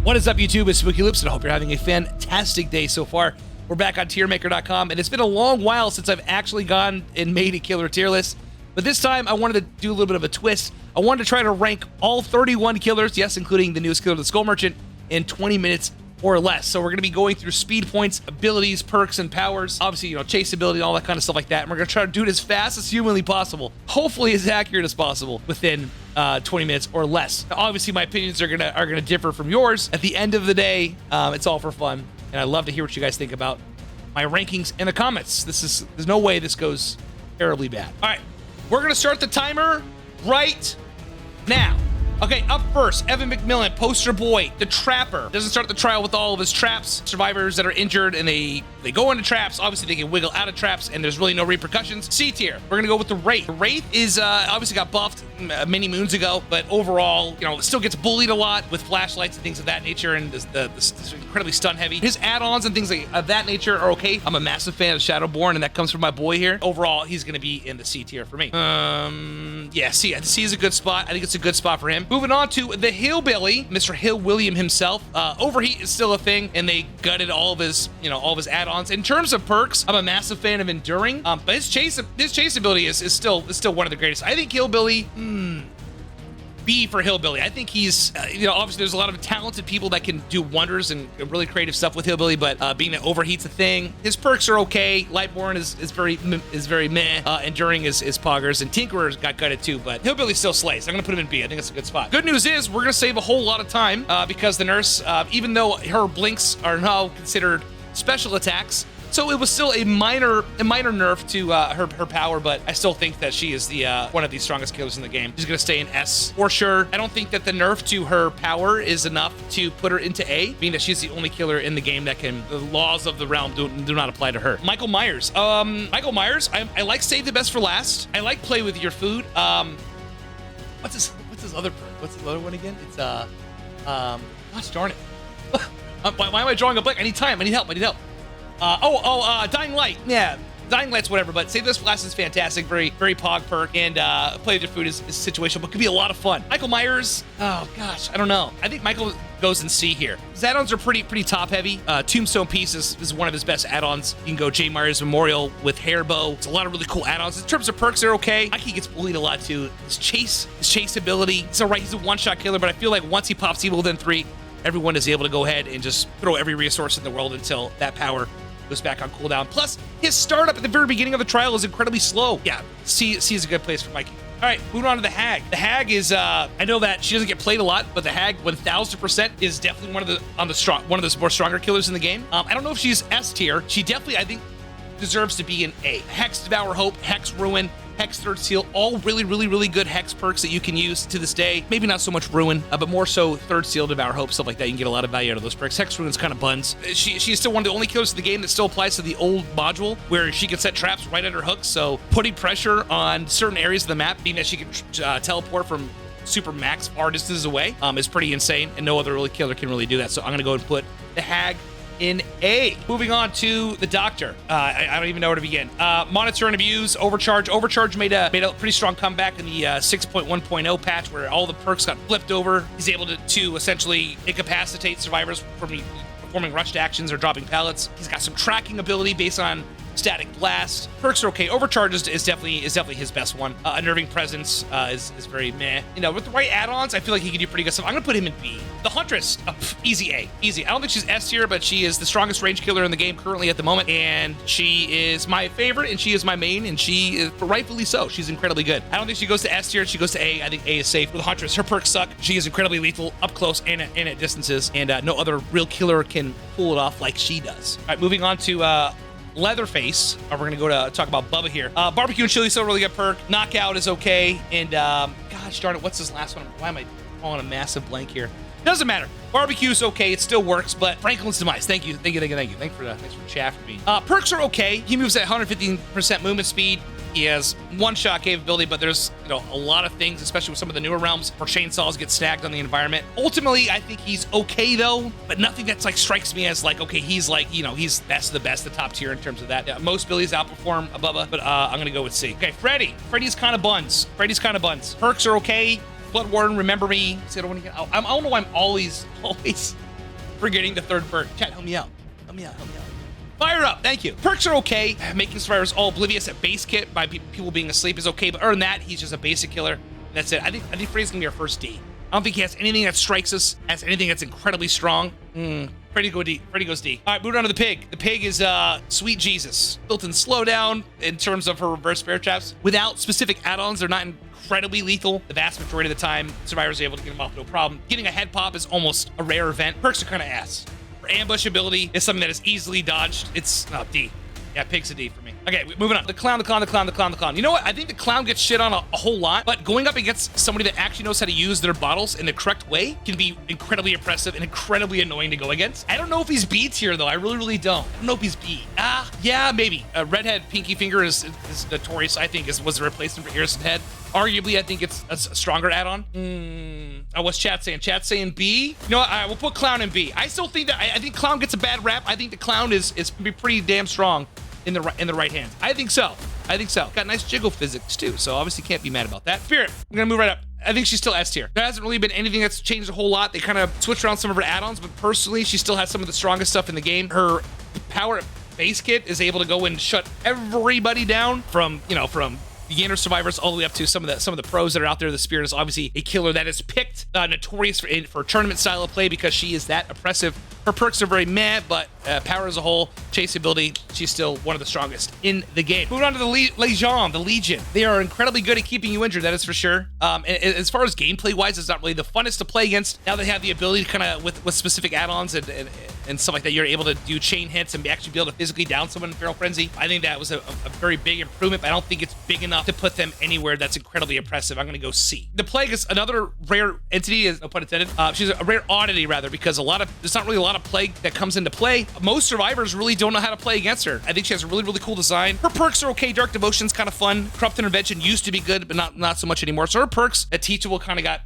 What is up, YouTube? It's SpookyLoopz, and I hope you're having a fantastic day so far. We're back on tiermaker.com, and it's been a long while since I've actually gone and made a killer tier list. But this time, I wanted to do a little bit of a twist. I wanted to try to rank all 31 killers, yes, including the newest killer, the Skull Merchant, in 20 minutes or less. So we're going to be going through speed points, abilities, perks, and powers. Obviously, you know, chase ability, all that kind of stuff like that. And we're going to try to do it as fast as humanly possible. Hopefully as accurate as possible within 20 minutes or less. Now, obviously, my opinions are gonna differ from yours. At the end of the day, it's all for fun, and I love to hear what you guys think about my rankings in the comments. There's no way this goes terribly bad. All right, we're gonna start the timer right now. Okay, up first, Evan McMillan, poster boy, the Trapper. Doesn't start the trial with all of his traps. Survivors that are injured and they go into traps. Obviously, they can wiggle out of traps, and there's really no repercussions. C tier. We're gonna go with the Wraith. The Wraith is obviously got buffed many moons ago, but overall, you know, still gets bullied a lot with flashlights and things of that nature, and this incredibly stun heavy. His add-ons and things like of that nature are okay. I'm a massive fan of Shadowborn, and that comes from my boy here. Overall, he's gonna be in the C tier for me. Yeah, C is a good spot. I think it's a good spot for him. Moving on to the Hillbilly, Mr. Hill William himself. Overheat is still a thing, and they gutted all of his add-ons. In terms of perks, I'm a massive fan of Enduring, but his chase ability is still one of the greatest. I think Hillbilly, B for Hillbilly. I think he's, obviously there's a lot of talented people that can do wonders and really creative stuff with Hillbilly, but being that Overheat's a thing, his perks are okay. Lightborn is very meh. Enduring is poggers, and Tinkerer's got gutted too, but Hillbilly still slays. I'm gonna put him in B. I think it's a good spot. Good news is we're gonna save a whole lot of time because the nurse, even though her blinks are now considered special attacks, so it was still a minor nerf to her power, but I still think that she is the one of the strongest killers in the game. She's gonna stay in S for sure. I don't think that the nerf to her power is enough to put her into A, being that she's the only killer in the game that the laws of the realm do not apply to her. Michael Myers. Michael Myers, I like save the best for last. I like play with your food. What's his other perk? What's the other one again? It's gosh darn it. Why am I drawing a blank? I need time. I need help. Dying Light. Yeah, Dying Light's whatever, but Save This for Last is fantastic. Very, very pog perk, and Play with Your Food is situational, but could be a lot of fun. Michael Myers, oh gosh, I don't know. I think Michael goes in C here. His add-ons are pretty top heavy. Tombstone Piece is one of his best add-ons. You can go J. Myers Memorial with Hairbow. It's a lot of really cool add-ons. In terms of perks, they're okay. He gets bullied a lot too. His chase ability, it's all right. He's a one-shot killer, but I feel like once he pops evil within 3, everyone is able to go ahead and just throw every resource in the world until that power goes back on cooldown. Plus, his startup at the very beginning of the trial is incredibly slow. Yeah, C is a good place for Mikey. All right, moving on to the Hag. The Hag is, I know that she doesn't get played a lot, but the Hag 1000% is definitely one of the more stronger killers in the game. I don't know if she's S tier. She definitely, I think, deserves to be an A. Hex, Devour Hope, Hex, Ruin, Hex, Third Seal, all really good Hex perks that you can use to this day. Maybe not so much Ruin, but more so Third Seal, Devour Hope, stuff like that. You can get a lot of value out of those perks. Hex, Ruin's kind of buns. She is still one of the only killers in the game that still applies to the old module, where she can set traps right under hooks, so putting pressure on certain areas of the map, being that she can teleport from super max far distances away, is pretty insane, and no other really killer can really do that. So I'm gonna go and put the Hag in A. Moving on to the Doctor. I don't even know where to begin. Monitor and Abuse, Overcharge. Overcharge made a pretty strong comeback in the 6.1.0 patch, where all the perks got flipped over. He's able to essentially incapacitate survivors from performing rushed actions or dropping pallets. He's got some tracking ability based on Static Blast. Perks are okay. Overcharge is definitely his best one. Unnerving Presence is very meh. With the right add-ons, I feel like he can do pretty good stuff. I'm gonna put him in B. The Huntress, easy A. Easy. I don't think she's S tier, but she is the strongest range killer in the game currently at the moment, and she is my favorite, and she is my main, and she is rightfully so. She's incredibly good. I don't think she goes to S tier. She goes to A. I think A is safe. With the Huntress, her perks suck. She is incredibly lethal up close and at distances, and no other real killer can pull it off like she does. All right, moving on to Leatherface. We're gonna go to talk about Bubba here. Barbecue and Chili, still a really good perk. Knockout is okay, and gosh darn it, what's this last one? Why am I drawing a massive blank here? Doesn't matter. Barbecue's okay, it still works, but Franklin's Demise. Thanks for chaffing me. Perks are okay. He moves at 115% movement speed. He has one-shot capability, but there's a lot of things, especially with some of the newer realms, where chainsaws get snagged on the environment. Ultimately, I think he's okay though, but nothing that's strikes me as okay, he's he's best of the best, the top tier in terms of that. Yeah, most abilities outperform Bubba, but I'm gonna go with C. Okay, Freddy. Freddy's kind of buns. Perks are okay. Blood Warden, Remember Me. See, I don't know why I'm always forgetting the third perk. Chat, help me out. Help me out. Help me out. Fire up. Thank you. Perks are okay. Making survivors all oblivious at base kit by people being asleep is okay, but other than that, he's just a basic killer. That's it. I think Freddy's gonna be our first D. I don't think he has anything that strikes us as anything that's incredibly strong. Freddy goes D. All right, moving on to the pig. The pig is sweet Jesus. Built-in slowdown in terms of her reverse bear traps. Without specific add-ons, they're not incredibly lethal. The vast majority of the time, survivors are able to get them off no problem. Getting a head pop is almost a rare event. Perks are kind of ass. Her ambush ability is something that is easily dodged. It's D. Yeah, pig's a D for me. Okay, moving on. The clown. You know what? I think the clown gets shit on a whole lot, but going up against somebody that actually knows how to use their bottles in the correct way can be incredibly impressive and incredibly annoying to go against. I don't know if he's B tier, though. I really don't. I don't know if he's B. Yeah, maybe. Redhead Pinky Finger is notorious, I think, was the replacement for Harrison Head. Arguably, I think it's a stronger add-on. What's chat saying? Chat's saying B? You know what? All right, we'll put clown in B. I still think that, I think clown gets a bad rap. I think the clown is be pretty damn strong in the right hands. I think so. Got nice jiggle physics too, so obviously can't be mad about that. Spirit, I'm gonna move right up. I think she's still S tier. There hasn't really been anything that's changed a whole lot. They kind of switched around some of her add-ons, but personally, she still has some of the strongest stuff in the game. Her power base kit is able to go and shut everybody down from beginner survivors all the way up to some of the pros that are out there. The Spirit is obviously a killer that is picked, notorious for tournament style of play because she is that oppressive. Her perks are very meh, but power as a whole, chase ability, she's still one of the strongest in the game. Moving on to the Legion. They are incredibly good at keeping you injured, that is for sure. And as far as gameplay wise, it's not really the funnest to play against. Now they have the ability to kind of, with specific add-ons and stuff like that, you're able to do chain hits and actually be able to physically down someone in Feral Frenzy. I think that was a very big improvement, but I don't think it's big enough to put them anywhere that's incredibly impressive. I'm going to go C. The Plague is another rare entity, no pun intended. She's a rare oddity, rather, because there's not really a lot of Plague that comes into play. Most survivors really don't know how to play against her. I think she has a really cool design. Her perks are okay. Dark Devotion's kind of fun. Corrupt Intervention used to be good, but not so much anymore. So her perks at Teachable kind of got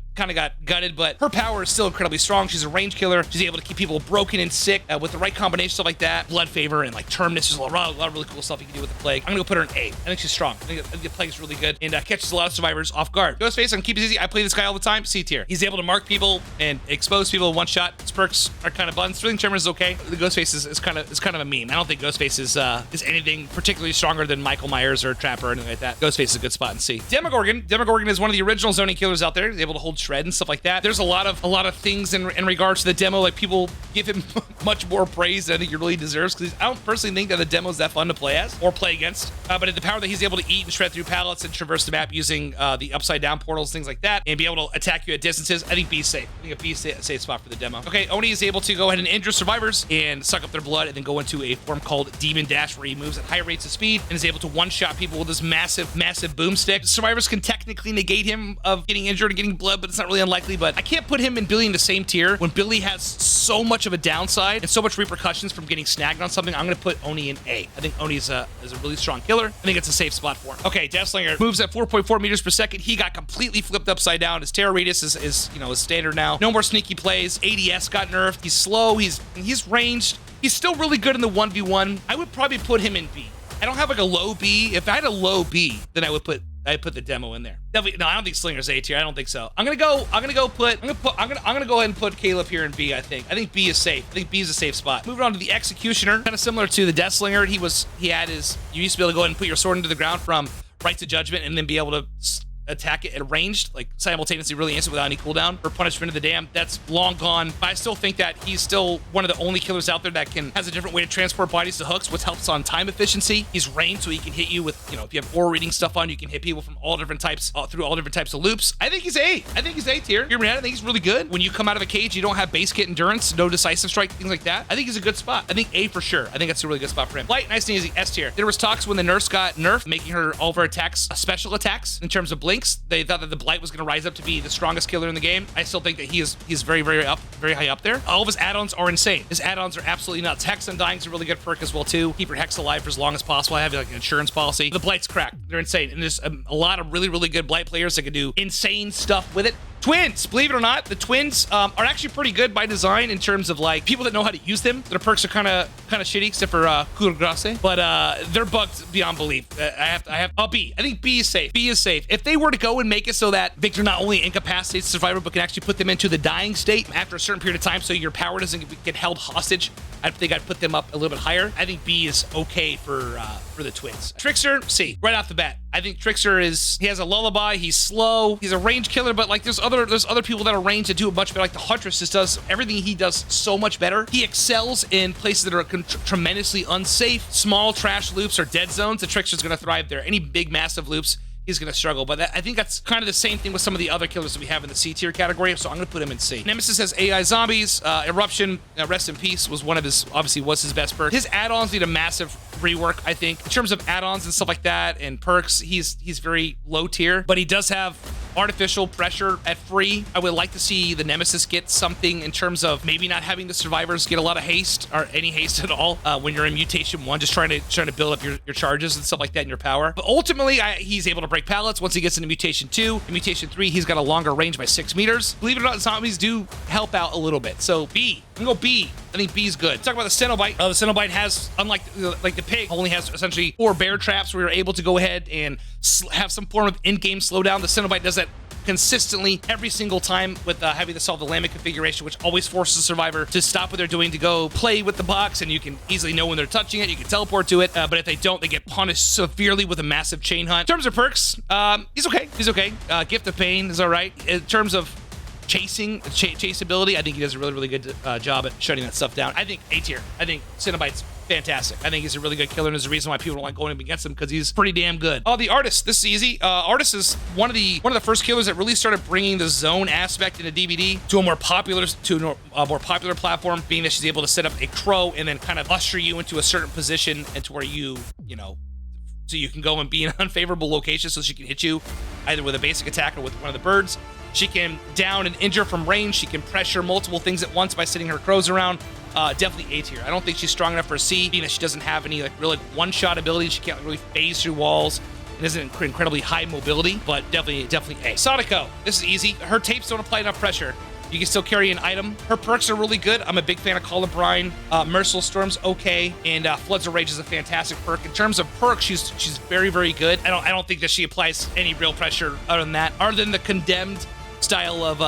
gutted, but her power is still incredibly strong. She's a range killer. She's able to keep people broken and sick with the right combination, stuff like that. Blood Favor and like Terminus. There's a lot of really cool stuff you can do with the Plague. I'm gonna go put her in A. I think she's strong. I think the Plague is really good and catches a lot of survivors off guard. Ghostface, I can keep it easy. I play this guy all the time. C tier. He's able to mark people and expose people in one shot. His perks are kind of buns. Thrilling Tremor is okay. The Ghostface is kind of a meme. I don't think Ghostface is anything particularly stronger than Michael Myers or Trapper or anything like that. Ghostface is a good spot in C. Demogorgon is one of the original zoning killers out there. He's able to hold shred and stuff like that. There's a lot of things in regards to the demo. Like, people give him much more praise than I think he really deserves, because I don't personally think that the demo is that fun to play as or play against. But the power that he's able to eat and shred through pallets and traverse the map using the upside down portals, things like that, and be able to attack you at distances, I think B's safe. I think a B's a safe spot for the demo. Okay, Oni is able to go ahead and injure survivors and suck up their blood, and then go into a form called Demon Dash, where he moves at high rates of speed and is able to one-shot people with this massive boomstick. Survivors can technically negate him of getting injured and getting blood, but it's not really unlikely. But I can't put him and Billy in the same tier when Billy has so much of a downside and so much repercussions from getting snagged on something. I'm going to put Oni in A. I think Oni is a really strong killer. I think it's a safe spot for him. Okay, Deathslinger moves at 4.4 meters per second. He got completely flipped upside down. His terror radius is standard now. No more sneaky plays. ADS got nerfed. He's slow. He's ranged. He's still really good in the 1v1. I would probably put him in B. I don't have like a low B. If I had a low B, then I'd put the demo in there. Definitely, no, I don't think Slinger's A tier. I don't think so. I'm gonna go ahead and put Caleb here in B. I think B is safe. I think B is a safe spot. Moving on to the Executioner, kind of similar to the Deathslinger. You used to be able to go ahead and put your sword into the ground from Rites of Judgment and then be able to attack it at ranged, like simultaneously, really instant without any cooldown. For Punishment of the Damned, that's long gone. But I still think that he's still one of the only killers out there that has a different way to transport bodies to hooks, which helps on time efficiency. He's ranged, so he can hit you with, if you have aura reading stuff on, you can hit people from all different types, through all different types of loops. I think he's A. I think he's A tier. Hear me out. I think he's really good. When you come out of a cage, you don't have base kit endurance, no decisive strike, things like that. I think he's a good spot. I think A for sure. I think that's a really good spot for him. Light, nice and easy, S tier. There was talks when the nurse got nerfed, making all of her attacks special attacks in terms of blinks. They thought that the Blight was going to rise up to be the strongest killer in the game. I still think that he's very high up there. All of his add-ons are insane. His add-ons are absolutely nuts. Hex Undying is a really good perk as well too. Keep your Hex alive for as long as possible. I have like an insurance policy. The Blight's cracked. They're insane. And there's a lot of really good Blight players that can do insane stuff with it. Twins, believe it or not, the twins are actually pretty good by design in terms of like people that know how to use them. Their perks are kind of shitty, except for Cura Grace, but they're bugged beyond belief. B. I think B is safe. B is safe. If they were to go and make it so that Victor not only incapacitates the survivor, but can actually put them into the dying state after a certain period of time, so your power doesn't get held hostage, I think I'd put them up a little bit higher. I think B is okay for the twins. Trickster, C, right off the bat. I think Trickster he has a lullaby, he's slow, he's a range killer, but like there's other people that are ranged that do it much better. Like the Huntress just does everything he does so much better. He excels in places that are tremendously unsafe, small trash loops or dead zones. The Trickster's gonna thrive there. Any big massive loops, he's going to struggle. But I think that's kind of the same thing with some of the other killers that we have in the C tier category, so I'm going to put him in C. Nemesis has AI zombies. Eruption, rest in peace, was obviously was his best perk. His add-ons need a massive rework, I think. In terms of add-ons and stuff like that and perks, he's very low tier, but he does have artificial pressure at free. I would like to see the Nemesis get something in terms of maybe not having the survivors get a lot of haste or any haste at all when you're in mutation 1, just trying to build up your charges and stuff like that and your power. But ultimately, he's able to break pallets. Once he gets into mutation 2, in mutation 3, he's got a longer range by 6 meters. Believe it or not, zombies do help out a little bit. So B, I'm gonna go B. I think B is good. Let's talk about the Cenobite. The Cenobite has, unlike like the pig, only has essentially 4 bear traps where you're able to go ahead and have some form of in-game slowdown. The Cenobite does that consistently every single time with having to solve the Lambda configuration, which always forces the survivor to stop what they're doing to go play with the box, and you can easily know when they're touching it. You can teleport to it, but if they don't, they get punished severely with a massive chain hunt. In terms of perks, he's okay. He's okay. Gift of Pain is all right. In terms of chaseability, I think he does a really good job at shutting that stuff down. I think A tier. I think Cenobite's fantastic. I think he's a really good killer, and there's a reason why people don't like going up against him, because he's pretty damn good. Oh, the Artist. This is easy. Artist is one of the first killers that really started bringing the zone aspect into DBD to a more popular platform, being that she's able to set up a crow and then kind of usher you into a certain position and to where you know, so you can go and be in unfavorable locations, so she can hit you either with a basic attack or with one of the birds. She can down and injure from range. She can pressure multiple things at once by sitting her crows around. Definitely A tier. I don't think she's strong enough for a C, being that she doesn't have any real one-shot ability. She can't really phase through walls. It isn't incredibly high mobility, but definitely A. Sadako. This is easy. Her tapes don't apply enough pressure. You can still carry an item. Her perks are really good. I'm a big fan of Call of Brine. Merciless Storm's okay, and Floods of Rage is a fantastic perk. In terms of perks, she's very good. I don't think that she applies any real pressure other than that. Other than the condemned style of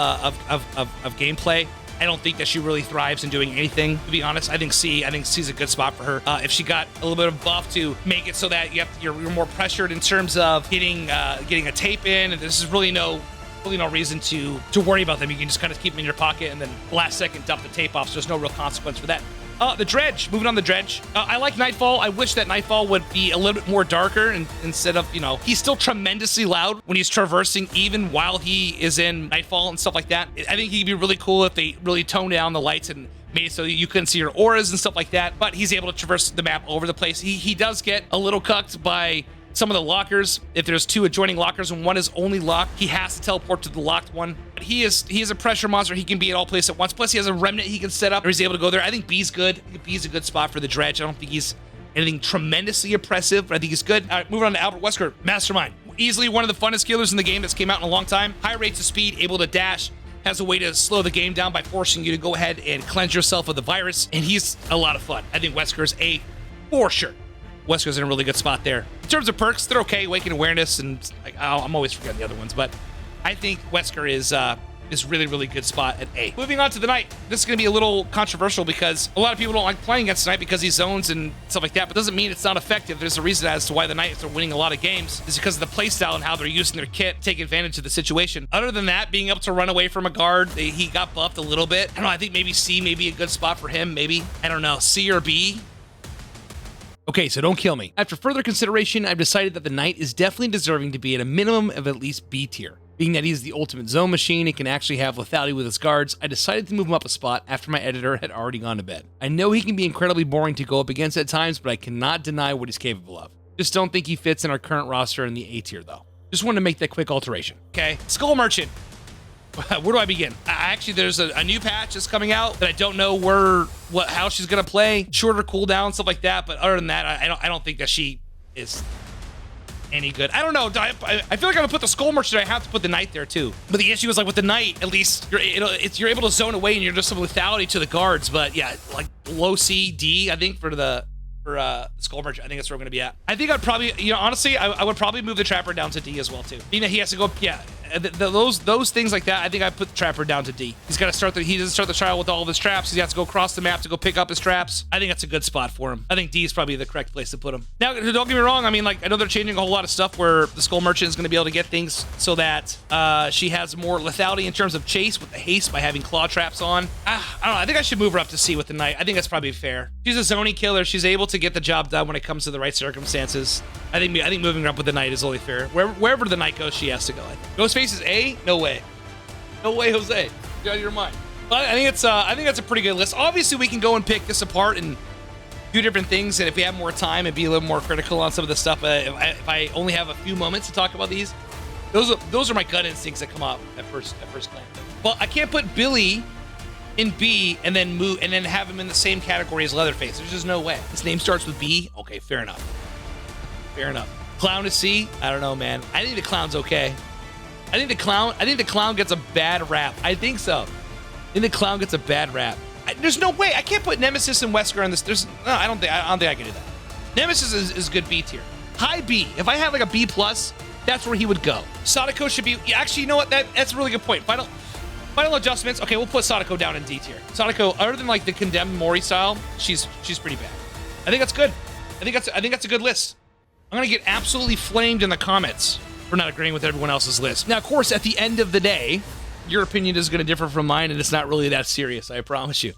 gameplay, I don't think that she really thrives in doing anything, to be honest. I think C's a good spot for her. If she got a little bit of buff to make it so that you're more pressured in terms of getting a tape in, and there's really no reason to worry about them. You can just kind of keep them in your pocket and then last second dump the tape off, so there's no real consequence for that. The Dredge. Moving on the Dredge. I like Nightfall. I wish that Nightfall would be a little bit more darker, and instead of, he's still tremendously loud when he's traversing, even while he is in Nightfall and stuff like that. I think he'd be really cool if they really toned down the lights and made it so you couldn't see your auras and stuff like that, but he's able to traverse the map all over the place. He does get a little cucked by some of the lockers. If there's 2 adjoining lockers and one is only locked, he has to teleport to the locked one. But he is a pressure monster. He can be at all places at once. Plus, he has a remnant he can set up, or he's able to go there. I think B's good. I think B's a good spot for the Dredge. I don't think he's anything tremendously oppressive, but I think he's good. All right, moving on to Albert Wesker. Mastermind. Easily one of the funnest killers in the game that's came out in a long time. High rates of speed, able to dash, has a way to slow the game down by forcing you to go ahead and cleanse yourself of the virus, and he's a lot of fun. I think Wesker's A for sure. Wesker's in a really good spot there. In terms of perks, they're okay. Waking Awareness, and I'm always forgetting the other ones, but I think Wesker is really good spot at A. Moving on to the Knight. This is going to be a little controversial because a lot of people don't like playing against the Knight because he zones and stuff like that, but doesn't mean it's not effective. There's a reason as to why the Knights are winning a lot of games. It's because of the playstyle and how they're using their kit, take advantage of the situation. Other than that, being able to run away from a guard, he got buffed a little bit. I don't know, I think maybe C may be a good spot for him, maybe. I don't know, C or B? Okay, so don't kill me. After further consideration, I've decided that the Knight is definitely deserving to be at a minimum of at least B tier. Being that he's the ultimate zone machine and can actually have lethality with his guards, I decided to move him up a spot after my editor had already gone to bed. I know he can be incredibly boring to go up against at times, but I cannot deny what he's capable of. Just don't think he fits in our current roster in the A tier though. Just wanted to make that quick alteration. Okay, Skull Merchant. Where do I begin? Actually, there's a new patch that's coming out that I don't know how she's gonna play. Shorter cooldown, stuff like that. But other than that, I don't think that she is any good. I don't know. I feel like I'm gonna put the Skull Merchant. I have to put the Knight there too. But the issue is like with the Knight, at least you're able to zone away and you're just some lethality to the guards. But yeah, like low C, D, I think for Skull Merchant, I think that's where I'm gonna be at. I think I'd probably, honestly, I would probably move the Trapper down to D as well too. Being that he has to go, yeah. Those things like that, I think I put the Trapper down to D. He doesn't start the trial with all of his traps. He has to go across the map to go pick up his traps. I think that's a good spot for him. I think D is probably the correct place to put him. Now, don't get me wrong. I mean, like, I know they're changing a whole lot of stuff where the Skull Merchant is going to be able to get things so that she has more lethality in terms of chase with the haste by having claw traps on. I don't know. I think I should move her up to C with the Knight. I think that's probably fair. She's a zoning killer. She's able to get the job done when it comes to the right circumstances. I think moving her up with the Knight is only fair. Wherever the Knight goes, she has to go. Ghostface is A? No way. No way, Jose. Get out of your mind. But I think that's a pretty good list. Obviously, we can go and pick this apart and do different things, and if we have more time and be a little more critical on some of the stuff, if I only have a few moments to talk about these, those are my gut instincts that come up at first glance. But I can't put Billy in B and then have him in the same category as Leatherface. There's just no way. His name starts with B. Okay, fair enough. Fair enough. Clown is C. I don't know, man. I think the Clown's okay. I think the Clown gets a bad rap. I think so. I think the Clown gets a bad rap. There's no way. I can't put Nemesis and Wesker on this. No, I don't think I can do that. Nemesis is good B tier. High B. If I had like a B+, that's where he would go. Sadako should be... Actually, you know what? That's a really good point. Final adjustments. Okay, we'll put Sadako down in D tier. Sadako, other than like the condemned Mori style, she's pretty bad. I think that's good. I think that's a good list. I'm gonna get absolutely flamed in the comments for not agreeing with everyone else's list. Now, of course, at the end of the day, your opinion is going to differ from mine, and it's not really that serious, I promise you.